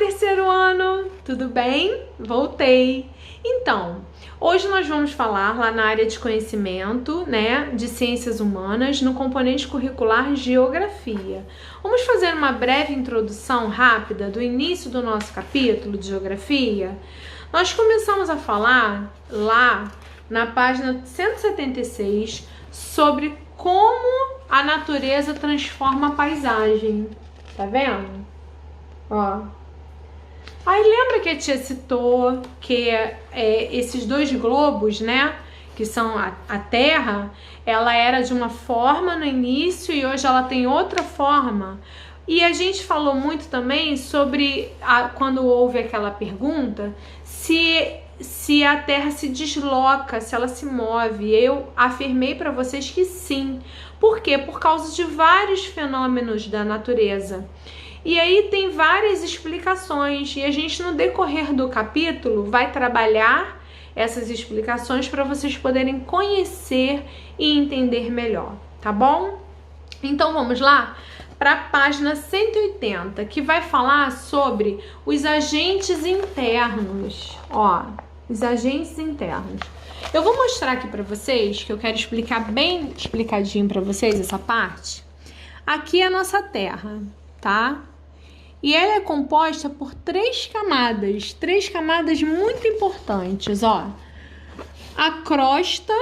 terceiro ano, tudo bem? Voltei. Então, hoje nós vamos falar lá na área de conhecimento, né, de ciências humanas, no componente curricular Geografia. Vamos fazer uma breve introdução rápida do início do nosso capítulo de Geografia. Nós começamos a falar lá na página 176 sobre como a natureza transforma a paisagem. Tá vendo? Ó. Aí lembra que a tia citou que esses dois globos, né, que são a Terra, ela era de uma forma no início e hoje ela tem outra forma. E a gente falou muito também sobre, quando houve aquela pergunta, se a Terra se desloca, se ela se move. Eu afirmei para vocês que sim. Por quê? Por causa de vários fenômenos da natureza. E aí tem várias explicações e a gente no decorrer do capítulo vai trabalhar essas explicações para vocês poderem conhecer e entender melhor, tá bom? Então vamos lá para a página 180, que vai falar sobre os agentes internos, ó, os agentes internos. Eu vou mostrar aqui para vocês, que eu quero explicar bem explicadinho para vocês essa parte. Aqui é a nossa Terra, tá? E ela é composta por três camadas muito importantes, ó. A crosta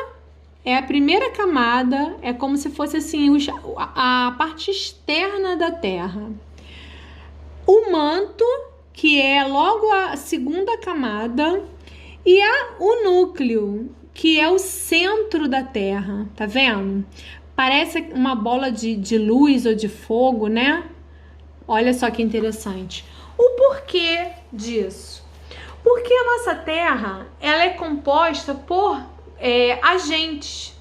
é a primeira camada, é como se fosse assim a parte externa da Terra. O manto, que é logo a segunda camada, e o núcleo, que é o centro da Terra, tá vendo? Parece uma bola de luz ou de fogo, né? Olha só que interessante. O porquê disso? Porque a nossa Terra, ela é composta por agentes.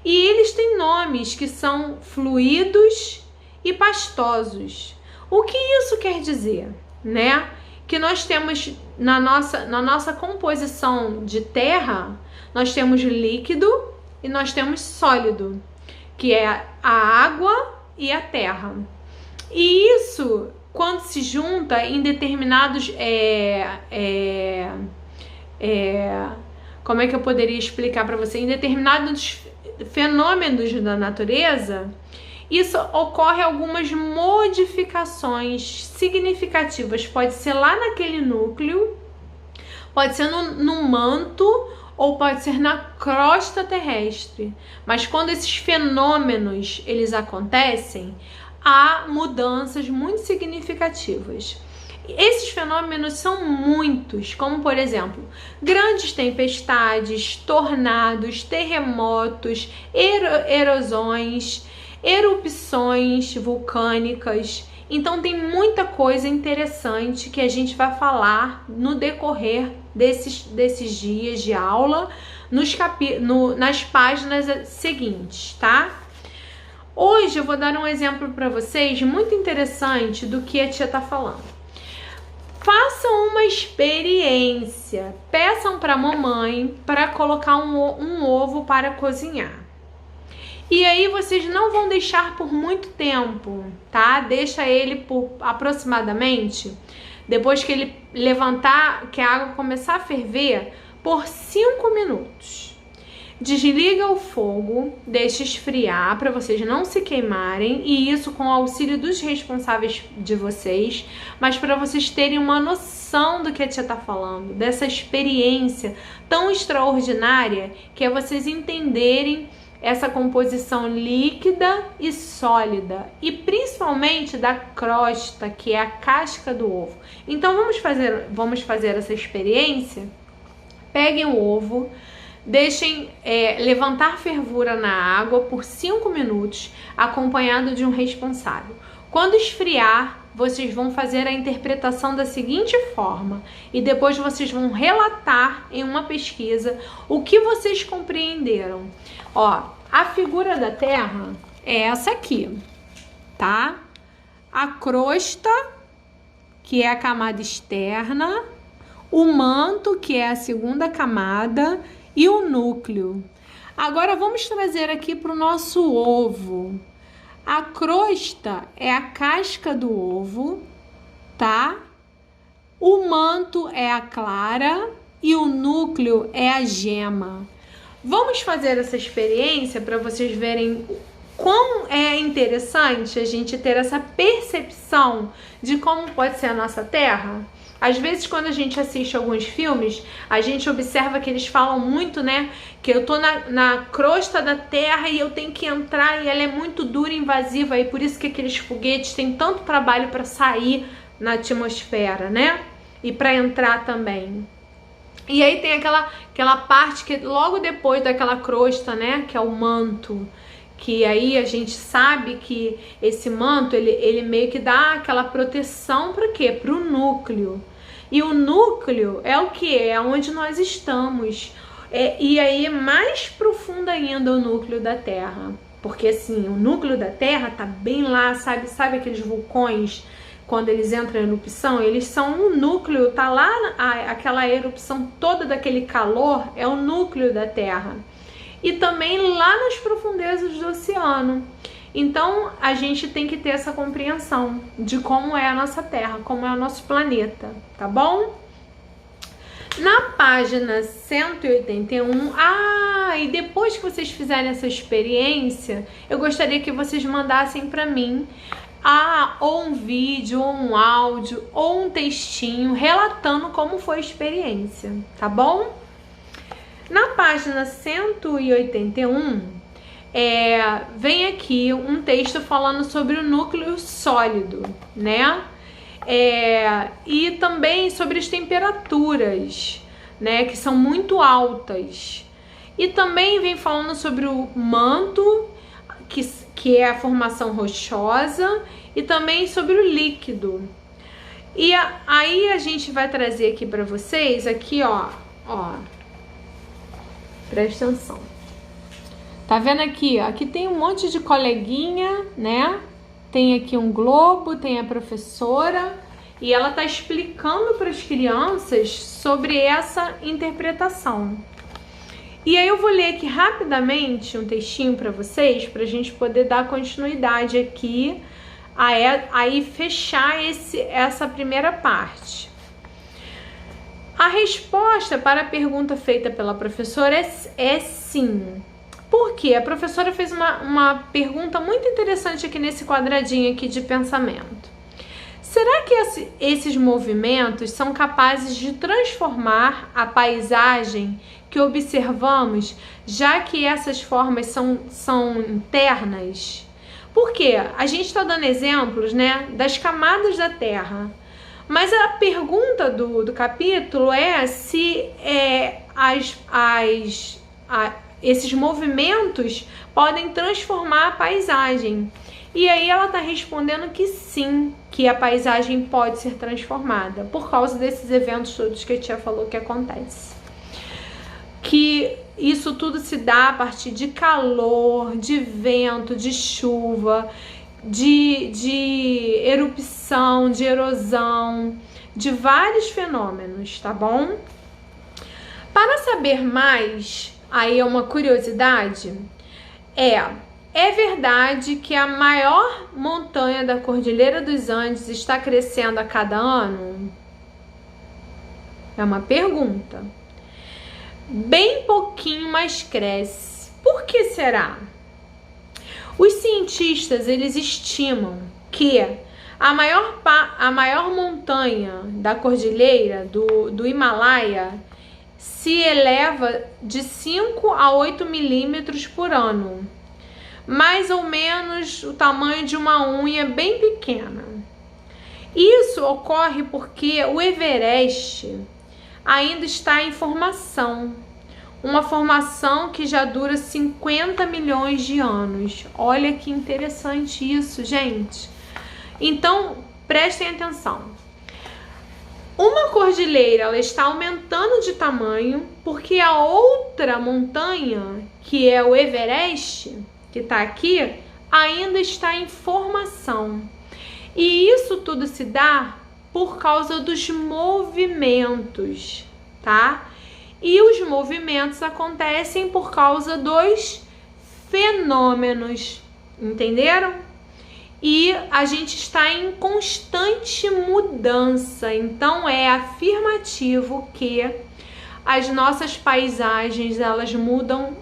E eles têm nomes que são fluidos e pastosos. O que isso quer dizer, né? Que nós temos na nossa composição de terra, nós temos líquido e nós temos sólido, que é a água e a terra. E isso, quando se junta em determinados como é que eu poderia explicar para você? Em determinados fenômenos da natureza, isso ocorre algumas modificações significativas. Pode ser lá naquele núcleo, pode ser no manto ou pode ser na crosta terrestre. Mas quando esses fenômenos eles acontecem, há mudanças muito significativas. Esses fenômenos são muitos, como por exemplo, grandes tempestades, tornados, terremotos, erosões, erupções vulcânicas. Então tem muita coisa interessante que a gente vai falar no decorrer desses dias de aula, nas páginas seguintes, tá? Hoje eu vou dar um exemplo para vocês muito interessante do que a tia tá falando. Façam uma experiência. Peçam para a mamãe para colocar um ovo para cozinhar. E aí vocês não vão deixar por muito tempo, tá? Deixa ele por aproximadamente, depois que ele levantar, que a água começar a ferver, por 5 minutos. Desliga o fogo, deixa esfriar para vocês não se queimarem, e isso com o auxílio dos responsáveis de vocês, mas para vocês terem uma noção do que a tia tá falando, dessa experiência tão extraordinária que é vocês entenderem essa composição líquida e sólida, e principalmente da crosta, que é a casca do ovo. Então vamos fazer essa experiência. Peguem o ovo, deixem levantar fervura na água por 5 minutos, acompanhado de um responsável. Quando esfriar, vocês vão fazer a interpretação da seguinte forma, e depois vocês vão relatar em uma pesquisa o que vocês compreenderam. Ó, a figura da Terra é essa aqui, tá? A crosta, que é a camada externa, o manto, que é a segunda camada, e o núcleo. Agora vamos trazer aqui para o nosso ovo. A crosta é a casca do ovo, tá? o manto é a clara e o núcleo é a gema. Vamos fazer essa experiência para vocês verem quão é interessante a gente ter essa percepção de como pode ser a nossa Terra. Às vezes, quando a gente assiste alguns filmes, a gente observa que eles falam muito, né? Que eu tô na crosta da Terra e eu tenho que entrar e ela é muito dura e invasiva. E por isso que aqueles foguetes têm tanto trabalho para sair na atmosfera, né? E para entrar também. E aí tem aquela parte que logo depois daquela crosta, né? Que é o manto. Que aí a gente sabe que esse manto, ele meio que dá aquela proteção para quê? Para o núcleo. E o núcleo é o que? É onde nós estamos. E aí mais profundo ainda o núcleo da Terra. Porque assim, o núcleo da Terra tá bem lá, sabe aqueles vulcões, quando eles entram em erupção? Eles são um núcleo, tá lá, aquela erupção toda daquele calor, é o núcleo da Terra. E também lá nas profundezas do oceano. Então a gente tem que ter essa compreensão de como é a nossa Terra, como é o nosso planeta, tá bom? Na página 181, e depois que vocês fizerem essa experiência, eu gostaria que vocês mandassem para mim ou um vídeo, ou um áudio, ou um textinho relatando como foi a experiência, tá bom? Na página 181, vem aqui um texto falando sobre o núcleo sólido, né? E também sobre as temperaturas, né? Que são muito altas. E também vem falando sobre o manto, que é a formação rochosa, e também sobre o líquido. E aí a gente vai trazer aqui para vocês, aqui, ó. Presta atenção. Tá vendo aqui, ó? Aqui tem um monte de coleguinha, né? Tem aqui um globo, tem a professora e ela tá explicando para as crianças sobre essa interpretação. E aí eu vou ler aqui rapidamente um textinho para vocês, pra gente poder dar continuidade aqui, aí fechar essa primeira parte. A resposta para a pergunta feita pela professora é sim. Por quê? A professora fez uma pergunta muito interessante aqui nesse quadradinho aqui de pensamento. Será que esses movimentos são capazes de transformar a paisagem que observamos, já que essas formas são internas? Por quê? A gente está dando exemplos, né, das camadas da Terra. Mas a pergunta do capítulo é se esses movimentos podem transformar a paisagem. E aí ela está respondendo que sim, que a paisagem pode ser transformada por causa desses eventos todos que a tia falou que acontece. Que isso tudo se dá a partir de calor, de vento, de chuva, de erupção, de erosão, de vários fenômenos, tá bom? Para saber mais, aí é uma curiosidade, é verdade que a maior montanha da Cordilheira dos Andes está crescendo a cada ano? É uma pergunta. Bem pouquinho, mas cresce. Por que será? Os cientistas, eles estimam que a maior montanha da cordilheira do Himalaia se eleva de 5 a 8 milímetros por ano, mais ou menos o tamanho de uma unha bem pequena. Isso ocorre porque o Everest ainda está em formação, uma formação que já dura 50 milhões de anos. Olha que interessante isso, gente. Então, prestem atenção. Uma cordilheira, ela está aumentando de tamanho porque a outra montanha, que é o Everest, que está aqui, ainda está em formação. E isso tudo se dá por causa dos movimentos, tá? E os movimentos acontecem por causa dos fenômenos, entenderam? e a gente está em constante mudança. Então é afirmativo que as nossas paisagens, elas mudam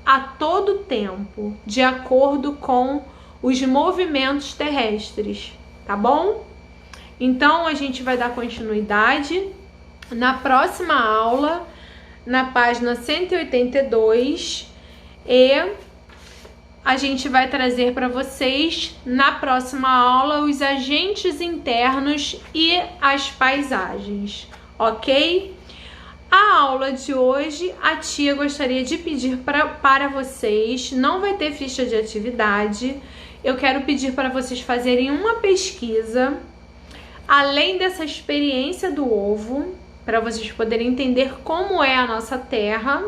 a todo tempo, de acordo com os movimentos terrestres, tá bom? Então a gente vai dar continuidade na próxima aula, na página 182, e a gente vai trazer para vocês na próxima aula os agentes internos e as paisagens, ok? A aula de hoje, a tia gostaria de pedir para vocês, não vai ter ficha de atividade, eu quero pedir para vocês fazerem uma pesquisa, além dessa experiência do ovo, para vocês poderem entender como é a nossa Terra.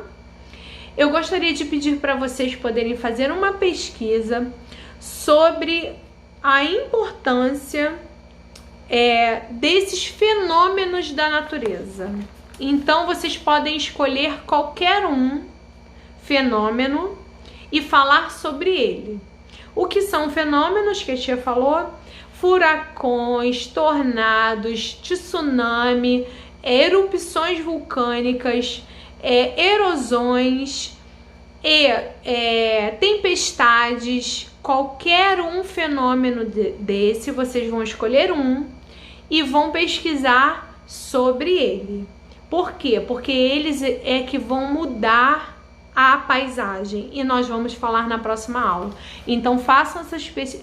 Eu gostaria de pedir para vocês poderem fazer uma pesquisa sobre a importância desses fenômenos da natureza. Então, vocês podem escolher qualquer um fenômeno e falar sobre ele. O que são fenômenos que a tia falou? Furacões, tornados, tsunami, erupções vulcânicas, erosões e tempestades. Qualquer um fenômeno desse, vocês vão escolher um e vão pesquisar sobre ele. Por quê? Porque eles é que vão mudar a paisagem e nós vamos falar na próxima aula. Então façam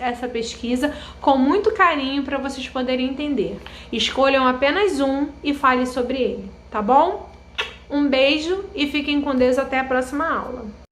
essa pesquisa com muito carinho para vocês poderem entender. Escolham apenas um e falem sobre ele, tá bom? Um beijo e fiquem com Deus até a próxima aula.